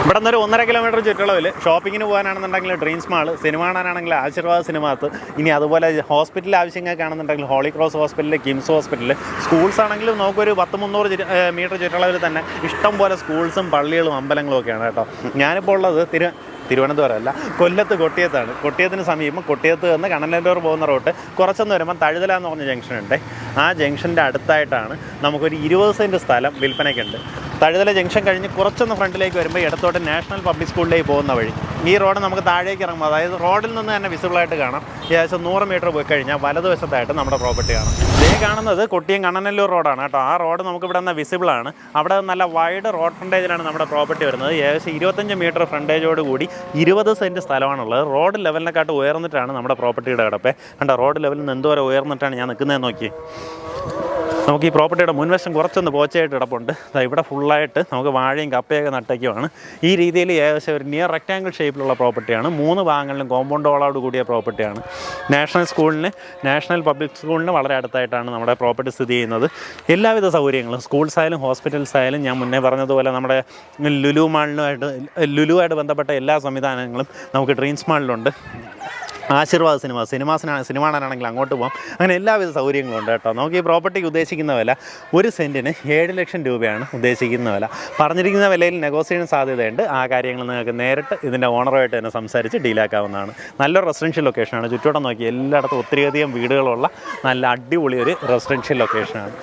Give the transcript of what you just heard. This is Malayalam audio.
ഇവിടെ നിന്നൊരു 1.5 കിലോമീറ്റർ ചുറ്റളവിൽ ഷോപ്പിങ്ങിന് പോകാനാണെന്നുണ്ടെങ്കിൽ ഡ്രീംസ് മാൾ, സിനിമ കാണാനാണെങ്കിൽ ആശീർവാദ് സിനിമാത്ത്, ഇനി അതുപോലെ ഹോസ്പിറ്റൽ ആവശ്യങ്ങൾക്കാണെന്നുണ്ടെങ്കിൽ Holy Cross hospital, KIMS hospital, schools ആണെങ്കിലും നമുക്കൊരു 100-300 മീറ്റർ ചുറ്റളവിൽ തന്നെ ഇഷ്ടം പോലെ സ്കൂൾസും പള്ളികളും അമ്പലങ്ങളും ഒക്കെയാണ് കേട്ടോ. ഞാനിപ്പോൾ ഉള്ളത് തിരുവനന്തപുരം അല്ല, കൊല്ലത്ത് കൊട്ടിയത്താണ്. കൊട്ടിയത്തിന് സമീപം കൊട്ടിയത്ത് നിന്ന് കണ്ണനല്ലൂർ പോകുന്ന റൂട്ട് കുറച്ചൊന്ന് വരുമ്പോൾ തഴുതല എന്ന് പറഞ്ഞ ജംഗ്ഷൻ ഉണ്ട്. ആ ജംഗ്ഷൻ്റെ അടുത്തായിട്ടാണ് നമുക്കൊരു 20 സെൻറ്റ് സ്ഥലം വിൽപ്പനയ്ക്കുണ്ട്. തഴുതല ജംഗ്ഷൻ കഴിഞ്ഞ് കുറച്ചൊന്ന് ഫ്രണ്ടിലേക്ക് വരുമ്പോൾ ഇടത്തോട്ട് നാഷണൽ പബ്ലിക് സ്കൂളിലേക്ക് പോകുന്ന വഴി. ഈ റോഡ് നമുക്ക് താഴേക്ക് ഇറങ്ങുമ്പോൾ, അതായത് റോഡിൽ നിന്ന് തന്നെ വിസിബിളായിട്ട് കാണാം. ഏകദേശം 100 മീറ്റർ പോയി കഴിഞ്ഞാൽ വലതുവശത്തായിട്ട് നമ്മുടെ പ്രോപ്പർട്ടി കാണാം. ഇതേ കാണുന്നത് കൊട്ടിയം കണ്ണനല്ലൂർ റോഡാണ് കേട്ടോ. ആ റോഡ് നമുക്ക് ഇവിടെ നിന്ന് വിസിബിളാണ്. അവിടെ നല്ല വൈഡ് റോഡ് ഫ്രണ്ടേജിലാണ് നമ്മുടെ പ്രോപ്പർട്ടി വരുന്നത്. ഏകദേശം 25 മീറ്റർ ഫ്രണ്ടേജോട് കൂടി 20 സെൻറ്റ് സ്ഥലമാണുള്ളത്. റോഡ് ലെവലിനെക്കാട്ട് ഉയർന്നിട്ടാണ് നമ്മുടെ പ്രോപ്പർട്ടിയുടെ കിടപ്പേ. കണ്ടോ, റോഡ് ലെവലിൽ നിന്ന് എന്തോരം ഉയർന്നിട്ടാണ് ഞാൻ നിൽക്കുന്നതെന്ന് നോക്കി. നമുക്ക് ഈ പ്രോപ്പർട്ടിയുടെ മുൻവശം കുറച്ചൊന്ന് പോച്ചയായിട്ട് കിടപ്പുണ്ട്. ഇവിടെ ഫുള്ളായിട്ട് നമുക്ക് വാഴയും കപ്പയൊക്കെ നട്ടയ്ക്കുമാണ്. ഈ രീതിയിൽ ഏകദേശം ഒരു നിയർ റെക്റ്റാങ്കിൾ ഷേപ്പിലുള്ള പ്രോപ്പർട്ടിയാണ്. 3 ഭാഗങ്ങളിലും കോമ്പൗണ്ട് വാളോട് കൂടിയ പ്രോപ്പർട്ടിയാണ്. നാഷണൽ പബ്ലിക് സ്കൂളിന് വളരെ അടുത്തായിട്ടാണ് നമ്മുടെ പ്രോപ്പർട്ടി സ്ഥിതി ചെയ്യുന്നത്. എല്ലാവിധ സൗകര്യങ്ങളും, സ്കൂൾസ് ആയാലും ഹോസ്പിറ്റൽസ് ആയാലും, ഞാൻ മുന്നേ പറഞ്ഞതുപോലെ നമ്മുടെ ലുലുവായിട്ട് ബന്ധപ്പെട്ട എല്ലാ സംവിധാനങ്ങളും നമുക്ക് ഡ്രീംസ് മാളിലുണ്ട്. ആശീർവാദ് സിനിമ കാണാനാണെങ്കിൽ അങ്ങോട്ട് പോകാം. അങ്ങനെ എല്ലാവിധ സൗകര്യങ്ങളും ഉണ്ട് കേട്ടോ. നമുക്ക് ഈ പ്രോപ്പർട്ടിക്ക് ഉദ്ദേശിക്കുന്ന വില 1 സെൻറ്റിന് 7 ലക്ഷം രൂപയാണ് ഉദ്ദേശിക്കുന്ന വില. പറഞ്ഞിരിക്കുന്ന വിലയിൽ നെഗോസിയേഷൻ സാധ്യതയുണ്ട്. ആ കാര്യങ്ങൾ നിങ്ങൾക്ക് നേരിട്ട് ഇതിൻ്റെ ഓണറുമായിട്ട് തന്നെ സംസാരിച്ച് ഡീലാക്കാവുന്നതാണ്. നല്ലൊരു റെസിഡൻഷ്യൽ ലൊക്കേഷനാണ്. ചുറ്റോട്ടം നോക്കി എല്ലായിടത്തും ഒത്തിരിയധികം വീടുകളുള്ള നല്ല അടിപൊളി ഒരു റെസിഡൻഷ്യൽ ലൊക്കേഷനാണ്.